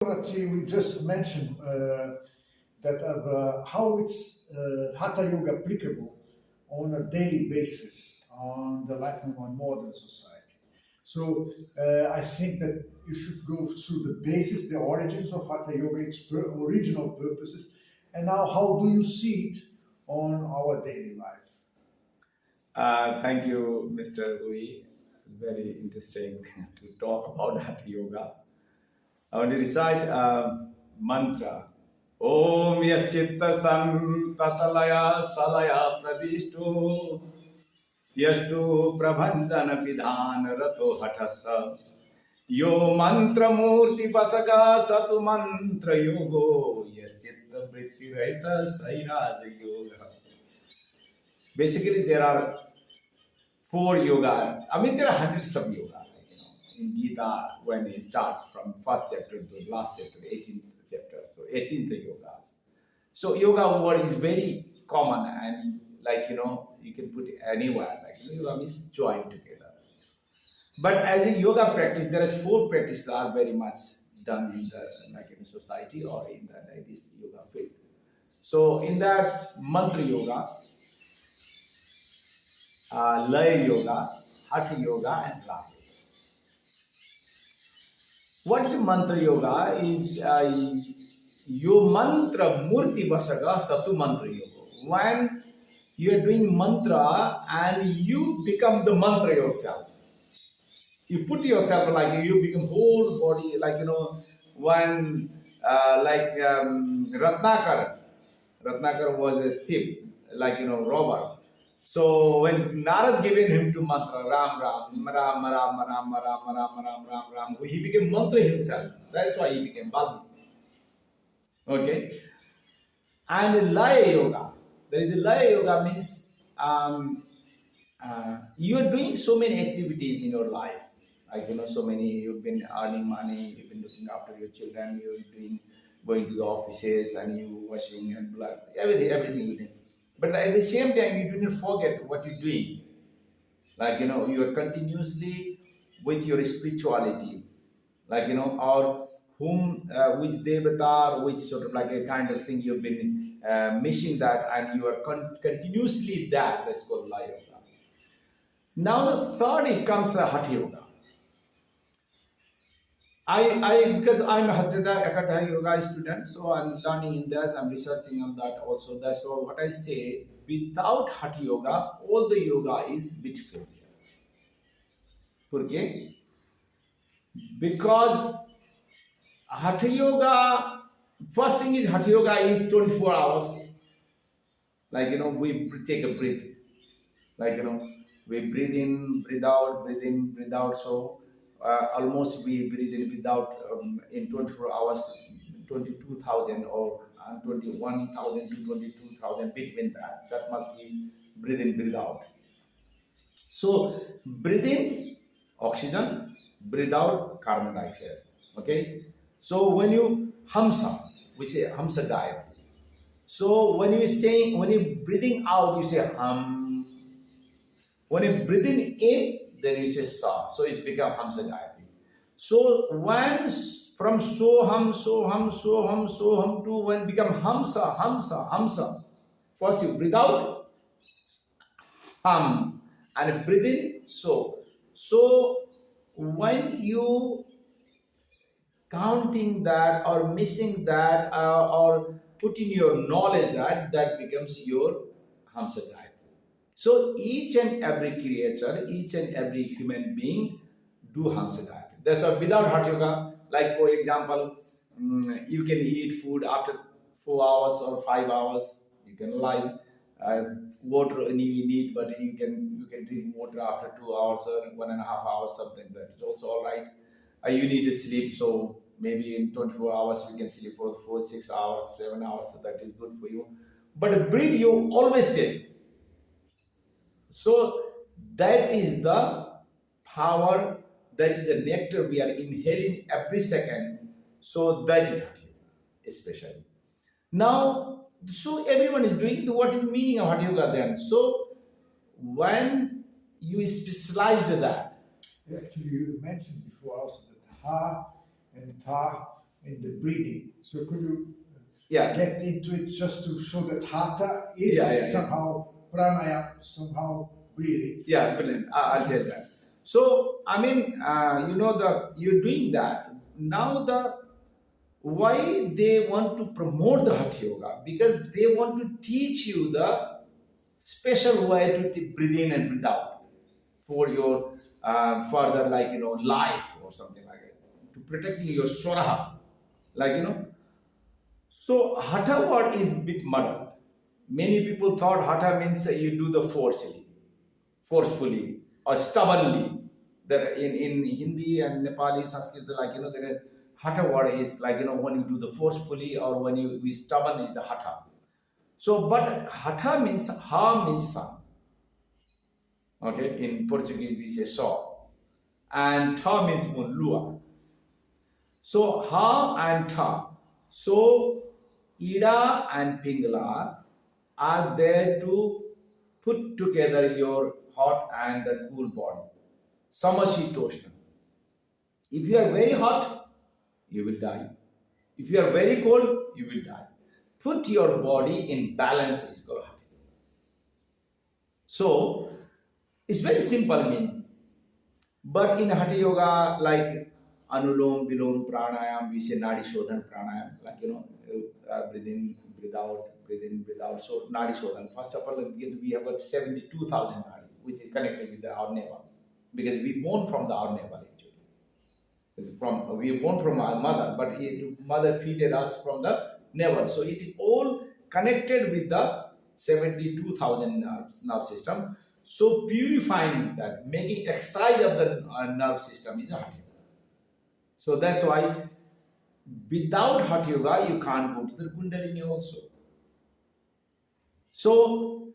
We just mentioned that how it's Hatha Yoga applicable on a daily basis on the life of our modern society. So I think that you should go through the basis, the origins of Hatha Yoga, its original purposes, and now how do you see it on our daily life? Thank you, Mr. Louis. Very interesting to talk about Hatha Yoga. I want to recite a mantra. Om Yaschitta San Tatalaya Salaya Pradishtu Yastu Prabhanjana Pidhan Rato Hatasa Yo Mantra Murti Pasaga Satu Mantra Yogo Yaschitta Vritti Raita Sairaja Yoga. Basically, there are four yoga. I mean, there are hundreds of yoga. In Gita, when it starts from first chapter to last chapter, 18th chapter, so 18th yogas. So yoga word is very common and you can put it anywhere. Yoga means join together. But as a yoga practice, there are four practices are very much done in the in society or in this yoga field. So in that mantra yoga, lay yoga, hatha yoga, and raga. What is mantra yoga? Is your mantra murti vasaga satu mantra yoga. When you are doing mantra and you become the mantra yourself. You put yourself you become whole body when Ratnakar was a thief robber. So when Narad given him to mantra Ram Ram Ram Ram Ram Ram Ram Ram Ram Ram, he became mantra himself. That's why he became Balmi. Okay. And Laya Yoga. There is a Laya Yoga means you are doing so many activities in your life. So many, you've been earning money, you've been looking after your children, you're doing, going to the offices and you washing and blood, everything you do. But at the same time, you do not forget what you're doing. You are continuously with your spirituality. Or which devata, which sort of like a kind of thing you've been missing that and you are continuously that. That's called Laya Yoga. Now the third, it comes Hatha Yoga. Because I'm a Hatha Yoga student, so I'm learning in this, I'm researching on that also. That's all what I say. Without Hatha Yoga, all the yoga is bit failure. Okay? Because Hatha Yoga, first thing is Hatha Yoga is 24 hours. We take a breath. We breathe in, breathe out, breathe in, breathe out. So almost we breathe in, breathe out in 24 hours, 22,000 or 21,000 to 22,000 between that. That must be breathe in, breathe out. So breathe in oxygen, breathe out carbon dioxide. Okay. So when you hamsa, we say hamsa Gayatri. So when you're breathing out, you say hum. When you're breathing in, then you say sa. So it's become hamsa Gayatri. So when from soham to when become hamsa. First you breathe out, hum, and breathe in, so. So when you counting that or missing that or putting your knowledge that becomes your hamsa Gayatri. So each and every creature, each and every human being do hamsa Gayatri. That's why without Hatha Yoga, like for example, you can eat food after 4 hours or 5 hours. You can lie. Water you need, but you can drink water after 2 hours or 1.5 hours, something that is also all right. You need to sleep, so maybe in 24 hours you can sleep for 4, 6 hours, 7 hours, so that is good for you. But breathe you always take. So that is the power, that is the nectar we are inhaling every second. So that is Hatha Yoga, especially. Now, so everyone is doing it. What is the meaning of Hatha Yoga then? So when you specialize that. Actually, you mentioned before also that Ha and Ta in the breathing. So could you Yeah. get into it just to show that Hatha is Yeah. somehow pranayama, somehow breathing? Yeah, brilliant. I'll tell that. So, I mean, you're doing that. Now, why they want to promote the Hatha Yoga? Because they want to teach you the special way to breathe in and breathe out for your further, life or something like that, to protecting your swara, like, So Hatha word is a bit muddled. Many people thought Hatha means you do the forcefully or stubbornly. That in Hindi and Nepali, Sanskrit, the Hatha word is when you do the forcefully or when you be stubborn is the Hatha. So, but Hatha means Ha means sun. Okay, in Portuguese we say so, and Ta means moon, lua. So Ha and Ta. So Ida and Pingala are there to put together your hot and the cool body. Samashitoshna. If you are very hot, you will die. If you are very cold, you will die. Put your body in balance is called Hatha. So it's very simple meaning. But in Hatha Yoga, like Anulom, Vilom, Pranayam, we say Nadi Shodhan Pranayam, breathe in, breathe out, breathe in, breathe out. So Nadi Shodhan, first of all, because we have got 72,000 nadis, which is connected with our navel. Because we born from our navel actually. We are born from our mother, but mother feeded us from the navel. So it is all connected with the 72,000 nerve system. So purifying that, making exercise of the nerve system is a Hatha Yoga. So that's why without Hatha Yoga, you can't go to the Kundalini also. So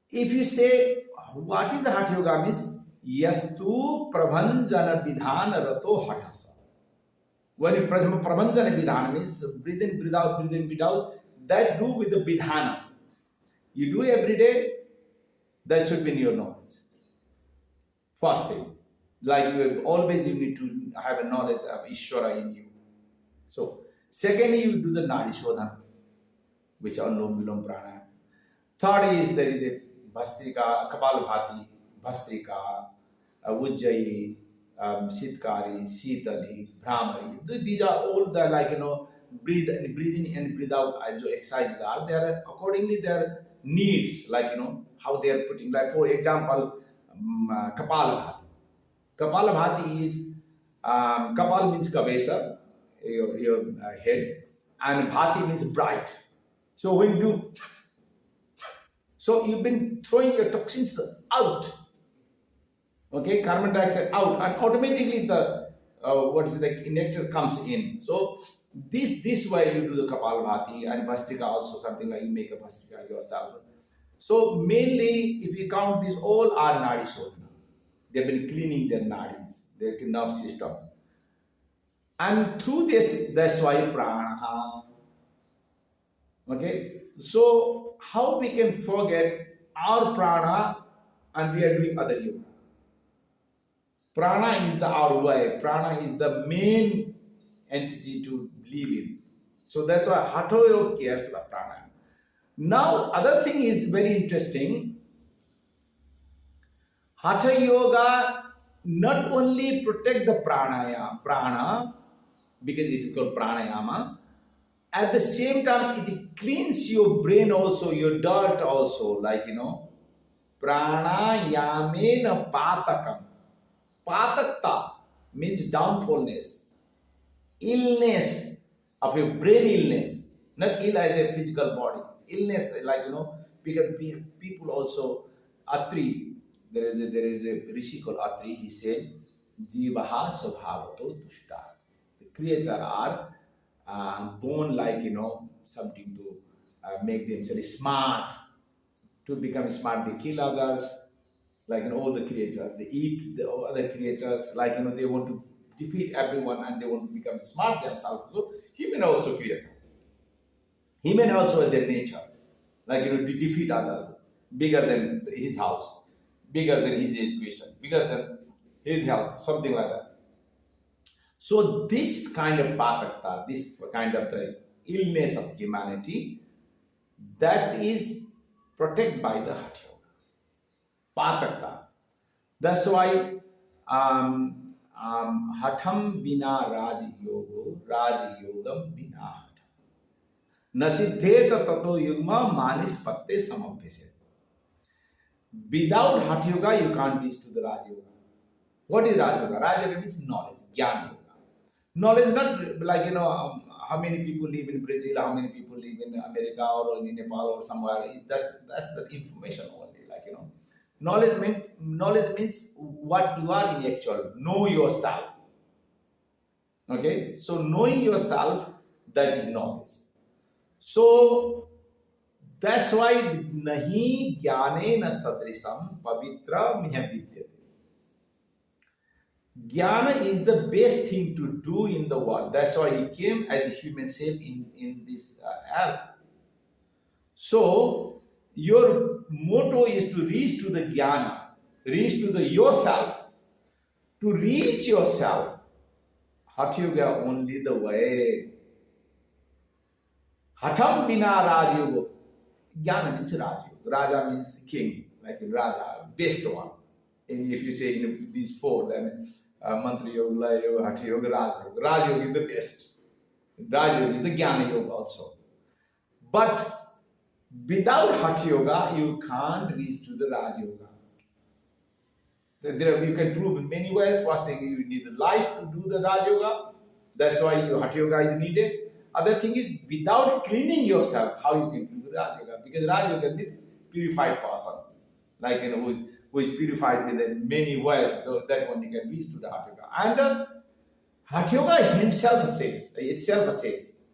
if you say, what is the Hatha Yoga means? Yastu prabhanjana vidhana rato hathasa. When you prabhanjana vidhana means breathe in, breathe out, breathe in, breathe out, that do with the vidhana. You do every day, that should be in your knowledge. First thing, always you need to have a knowledge of Ishvara in you. So, secondly, you do the Nadi Shodhana, which are Lom Vilom Pranayam. Third is there is a Bhastrika, Kapalbhati, Bhastrika, Ujjayi, Sitkari, Sitali, Brahmari. These are all the breathing and breathe out exercises are. They are accordingly their needs, how they are putting. Like for example, Kapalbhati. Kapalabhati is Kapal means Kavesa, your head, and Bhati means bright. So when you do, so you've been throwing your toxins out, okay, carbon dioxide out, and automatically the nectar comes in. So this way you do the Kapalabhati and Bhastrika also, something like you make a Bhastrika yourself. So mainly, if you count these, all are Nadi Shodhana. They've been cleaning their nadis, their nerve system. And through this, that's why prana. Okay? So, how we can forget our prana and we are doing other yoga? Prana is our way. Prana is the main entity to live in. So, that's why Hatha Yoga cares about prana. Now, other thing is very interesting. Hatha Yoga not only protect the prana, because it is called pranayama, at the same time it cleans your brain also, your dirt also, pranayamena patakam. Patakta means downfallness, illness of your brain illness, not ill as a physical body, illness because people also, Atri, there is a rishi called Atri, he said, Jivaha Svabhavato Dushta. The creatures are born something to make themselves smart, to become smart. They kill others, all the creatures. They eat the other creatures, they want to defeat everyone and they want to become smart themselves. So, human also creature. Human also their nature, to defeat others, bigger than his house, bigger than his education, bigger than his health, something like that. So this kind of patakta, this kind of the illness of humanity, that is protected by the Hatha Yoga. Patakta. That's why Hatham bina Raj Yogo, Raj Yogam bina Hatha. Nasiddheta tato yugma manis patte samabhyase. Without Hatha Yoga, you can't reach to the Raj Yoga. What is Raj Yoga? Raj Yoga means knowledge, Jnana Yoga. Knowledge not like, how many people live in Brazil, how many people live in America or in Nepal or somewhere. That's the information only. Knowledge means what you are in actual. Know yourself. Okay, so knowing yourself, that is knowledge. So that's why nahi jnane na sadrisam pavitra miha vidyate. Jnana is the best thing to do in the world. That's why he came as a human shape in this earth. So your motto is to reach to the jnana, reach to the yourself. To reach yourself, Hatha Yoga only the way. Hatham bina Raj Yoga. Jnana means Raj Yoga. Raja means king, like Raja, best one. And if you say in these four, then Mantra Yoga, Laya Yoga, Hatha Yoga, Raj Yoga. Raj Yoga is the best. Raj Yoga is the Jnana Yoga also. But without Hatha Yoga, you can't reach to the Raj Yoga. There you can prove in many ways. First thing, you need the life to do the Raj Yoga. That's why your Hatha Yoga is needed. Other thing is, without cleaning yourself, how you can do the Raj Yoga? Because Raj Yoga means purified person. Like, who is purified in many ways, that one you can reach to the Hatha Yoga. And Hatha Yoga itself says,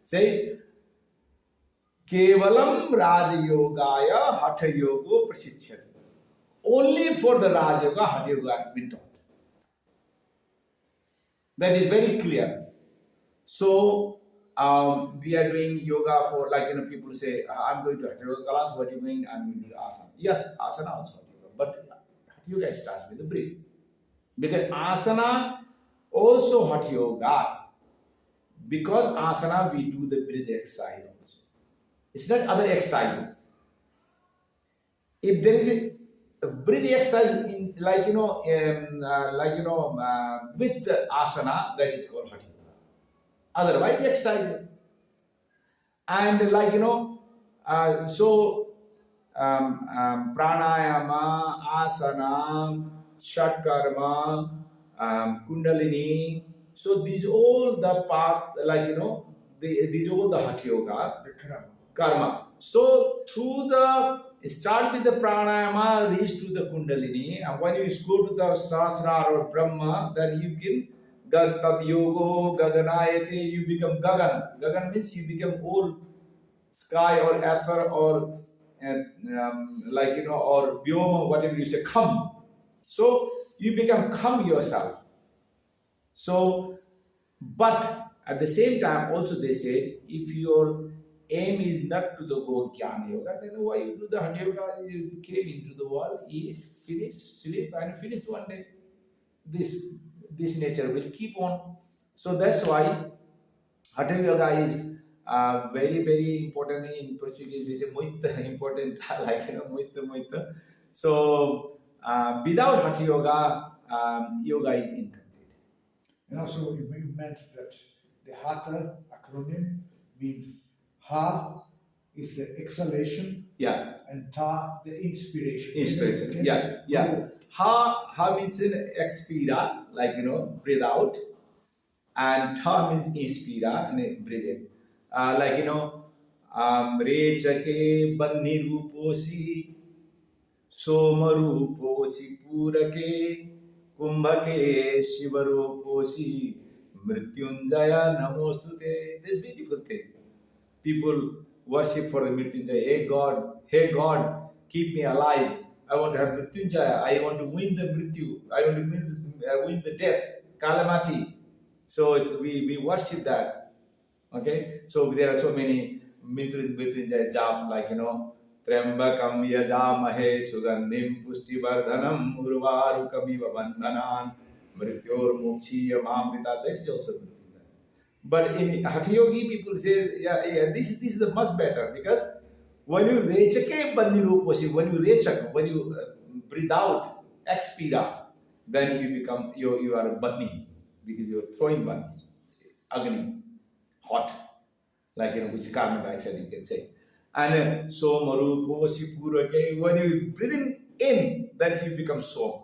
say, Kevalam Raj Yogaya Hatha Yogo Prasichyate. Only for the Raj Yoga, Hatha Yoga has been taught. That is very clear. So, we are doing yoga for, people say, I'm going to Hatha Yoga class, what are you doing? I'm going to do asana. Yes, asana also Hatha Yoga. But Hatha Yoga starts with the breath. Because asana also Hatha Yogas. Because asana, we do the breath exercise also. It's not other exercises. If there is a breath exercise in, with the asana, that is called Hatha Yoga. Otherwise, exercises. And pranayama, asana, shatkarma, kundalini. So these all the path, these all the Hatha Yoga, The karma. So through start with the pranayama, reach to the kundalini, and when you go to the sahasrara or Brahma, then you can tat yogo gaganayate, you become gagan. Gagan means you become all sky or ether or or vyoma, whatever you say, come. So you become come yourself. So, but at the same time, also they say, if your aim is not to the go Jnana Yoga, then why you do the Hatha Yoga? You came into the world, eat, finish, sleep, and finish one day. This nature will keep on. So that's why Hatha Yoga is very, very important. In Portuguese we say muito important, muito. So without Hatha Yoga, yoga is incomplete. And also, it meant that the Hatha acronym means Ha is the exhalation, Yeah, and Ta the inspiration. inspiration. Can Yeah, you yeah. go? Ha means in expira, breathe out, and tha means inspira, and breathe in. Re chake banni ruposi, somaruposi purake, kumbhake shivaruposi, mrityunjaya namostute. This beautiful thing. People worship for the Mrityunjaya. Hey God, keep me alive. I want to have Mrityunjaya. I want to win the Mrityu. I want to win the death, calamity. So we worship that. Okay? So there are so many Mrityunjaya jap, Trembakam yajamahe sugandhim pustivardhanam urvarukamiva bandhanan Mrityor Mokshiya Mamrita, that is also Mrityunjaya. But in Hatha Yogi, people say, this is the much better because when you rechake Banniruposhi, when you rechak, when you breathe out, expira, then you become, you are a Banni because you are throwing Banni, Agni, hot, like, which is carbon dioxide, you can say. And Somaru, Posi, Purake, when you breathe in, then you become Som,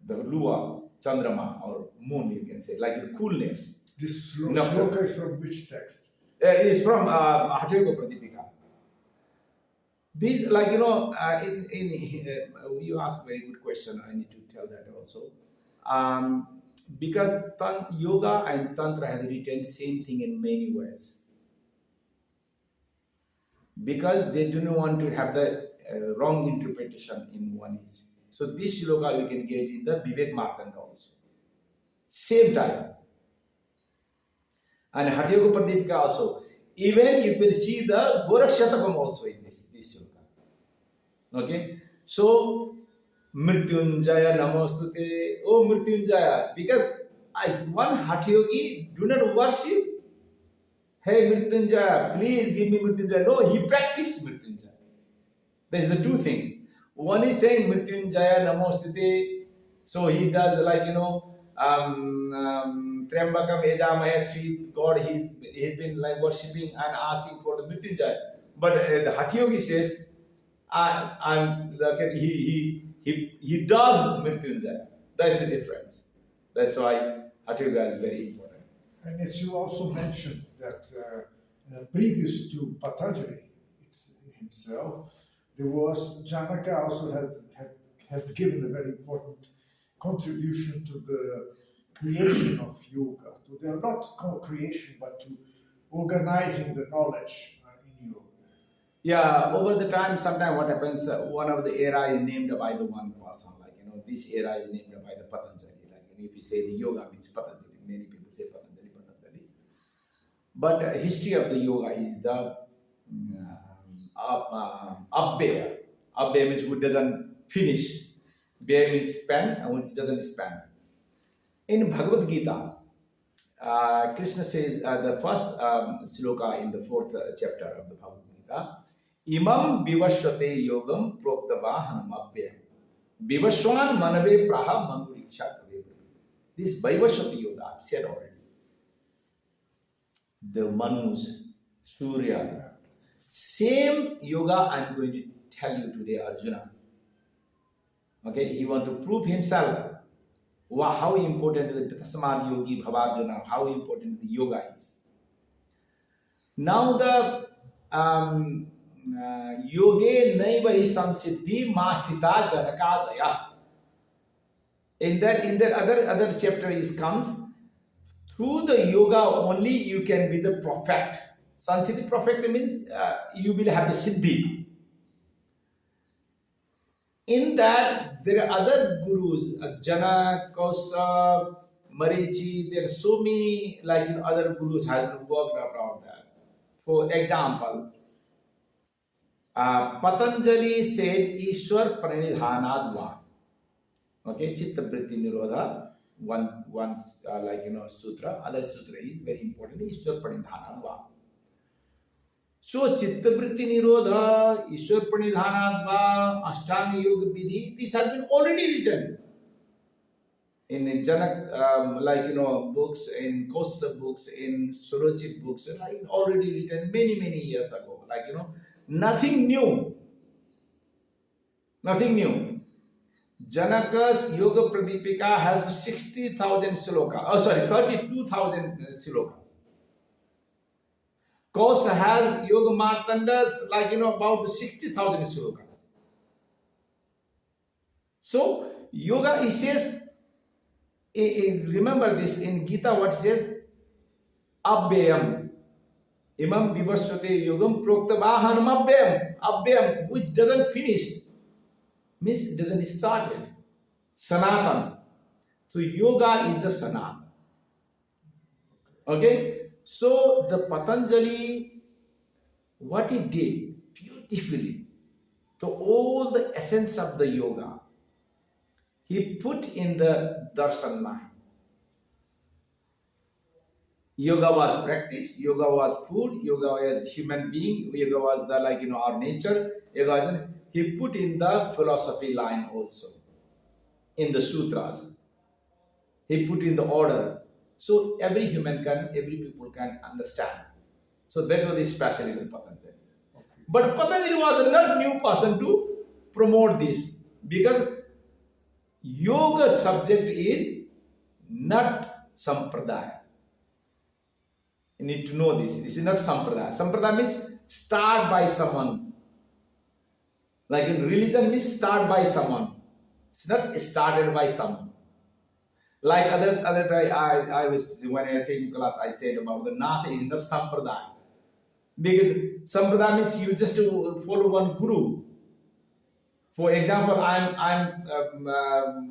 the Lua, Chandrama, or moon, you can say, like the coolness. This No. shloka is from which text? It is from Hatha Yoga Pradipika. These, like, you ask a very good question. I need to tell that also. Because yoga and tantra has written same thing in many ways. Because they do not want to have the wrong interpretation in one age. So this shloka you can get in the Vivek Martanda also. Same type. And Hatha Yoga Pradipika also. Even you can see the Gorakshatakam also in this shloka. Okay? So, Mrityunjaya Namostute. Oh, Mrityunjaya. Because one Hatha Yogi do not worship. Hey, Mrityunjaya, please give me Mrityunjaya. No, he practiced Mrityunjaya. There's the two things. One is saying Mrityunjaya Namostute. So he does, like, Triambakam Ejamahe, three God, he's been like worshipping and asking for the Mrityunjaya. But the Hatha Yogi says, he does Mrityunjaya. That's the difference. That's why Hatha Yoga is very important. And as you also mentioned that previous to Patanjali himself, there was Janaka also has given a very important contribution to the creation of yoga. To the not co-creation, but to organizing the knowledge in yoga. Yeah, over the time, sometimes what happens, one of the era is named by the one person. Like, this era is named by the Patanjali. Like, if you say the yoga means Patanjali, many people say Patanjali, Patanjali. But history of the yoga is the Abbeya. Abbeya means who doesn't finish. Beya means span, and which doesn't span. In Bhagavad Gita, Krishna says, the first sloka in the fourth chapter of the Bhagavad Gita, Imam Vivashvate Yogam Proktavahanam Abhyam. Vivashwan Manave Praha Manuriksha Kave. This Vivashvate Yoga, I've said already. The Manus, Surya. Same yoga I'm going to tell you today, Arjuna. Okay, he wants to prove himself. How important the Tasmad Yogi Bhavarjuna, how important the yoga is. Now the yoge naivahi samsiddhi masthita janakadaya. In that other chapter is comes, through the yoga only you can be the prophet. Sansiddhi prophet means you will have the siddhi. In that, there are other gurus, Jana, Kausa, Marichi, there are so many, like, other gurus have worked around that. For example, Patanjali said Ishwar Pranidhanadva. Okay, Chitta Vritti Nirodha, one sutra. Other sutra is very important, Ishwar Pranidhanadva. So, Chitta Vritti Nirodha, Ishwar Pranidhanadva, Ashtanga Yoga Vidhi, this has been already written in Janak, books, in Kosa books, in Surochit books, already written many years ago. Nothing new. Nothing new. Janaka's Yoga Pradipika has 60,000 slokas. 32,000 slokas. Kosa has Yoga Martandas, about 60,000 slokas. So, yoga, he says, remember this in Gita, what it says? Abhyam. Imam Vivasvate Yogam Proktavahanam Abhyam. Abhyam, which doesn't finish. Means it doesn't start it. Sanatan. So, yoga is the Sanatan. Okay? So, the Patanjali, what he did beautifully, to all the essence of the yoga, he put in the darshan nahi. Yoga was practice, yoga was food, yoga was human being, yoga was the our nature. Yoga was, he put in the philosophy line also in the sutras. He put in the order, so every people can understand. So that was his specialty with Patanjali. But Patanjali was not new person to promote this, because yoga subject is not sampradaya. You need to know this. This is not sampradaya. Sampradaya means start by someone. Like in religion means start by someone. It's not started by someone. Like other time I was when I taking class, I said about the Nath is not sampradaya. Because sampradaya means you just follow one guru. For example,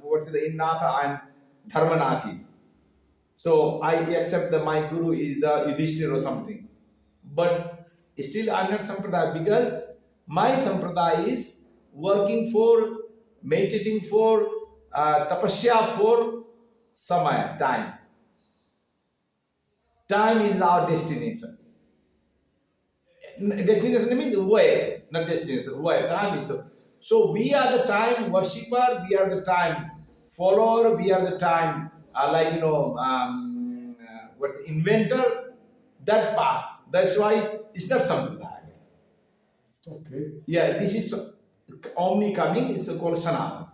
what's the in Natha? I'm Dharmanathi. So I accept that my guru is the Yudhishthira or something. But still I'm not sampradaya, because my sampradaya is working for, meditating for, tapasya for samaya, time. Time is our destination. Destination means where, not destination, where. Time is so we are the time worshipper, we are the time follower, we are the time what's the inventor, that path. That's why it's not sampradaya. Okay. Yeah, this is omni coming, it's called Sanatan.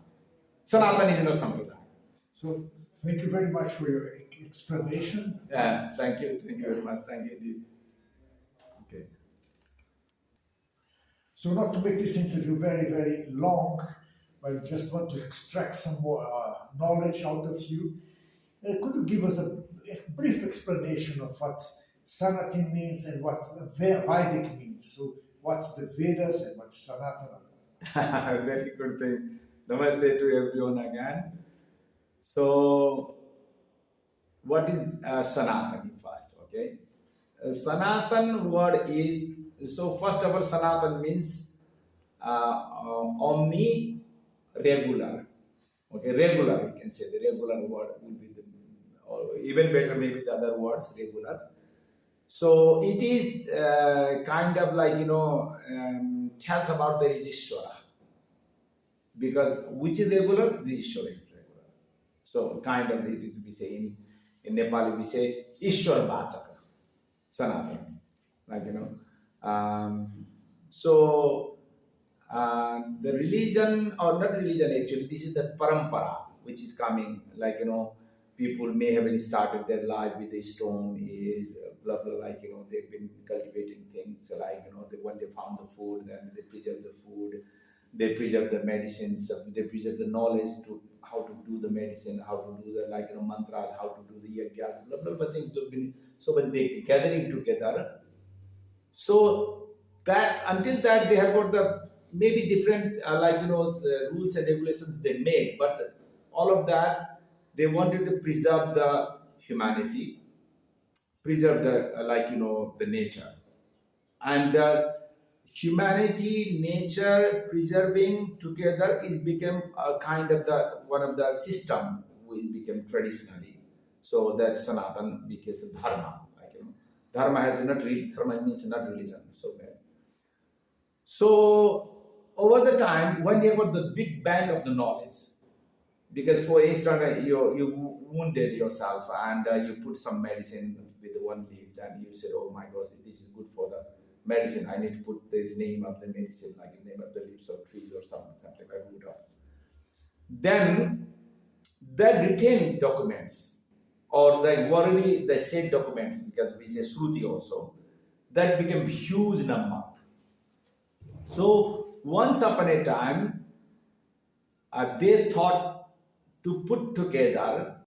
Sanatan is not sampradaya. So thank you very much for your explanation. Yeah, thank you very much. Thank you. Okay. So not to make this interview very, very long, but I just want to extract some more knowledge out of you. Could you give us a brief explanation of what Sanatan means and what Vedic means? So what's the Vedas and what's Sanatana? Very good thing. Namaste to everyone again. So, what is Sanatan first? Okay. Sanatan word is, so first of all, Sanatan means omni, regular. Okay, regular, you can say the regular word will be the, or even better maybe the other words, regular. So it is kind of tells about there is Ishvara. Because which is regular? The Ishvara is regular. So kind of it is, we say in Nepali we say Ishwar Vachaka, Sanatan. So the religion, or not religion actually, this is the parampara which is coming, people may have started their life with a stone, is blah blah, they've been cultivating things, when they found the food, then they preserve the food, they preserve the medicines, they preserve the knowledge to how to do the medicine, how to do the mantras, how to do the yagyas, blah blah things they've been. So when they gathering together, so that until that they have got the maybe different the rules and regulations they made, but all of that they wanted to preserve the humanity, preserve the the nature, and humanity, nature preserving together is become a kind of the one of the system which became traditionally. So that Sanatan becomes dharma. Dharma has not real, dharma means not religion. So over the time, when you got the big bang of the knowledge, because for instance you wounded yourself and you put some medicine with one leaf, then you said, oh my gosh, this is good for the medicine, I need to put this name of the medicine, like the name of the leaves of trees or something like root of. Then that retained documents, or orally the said documents, because we say Shruti also, that became huge number. So once upon a time, they thought to put together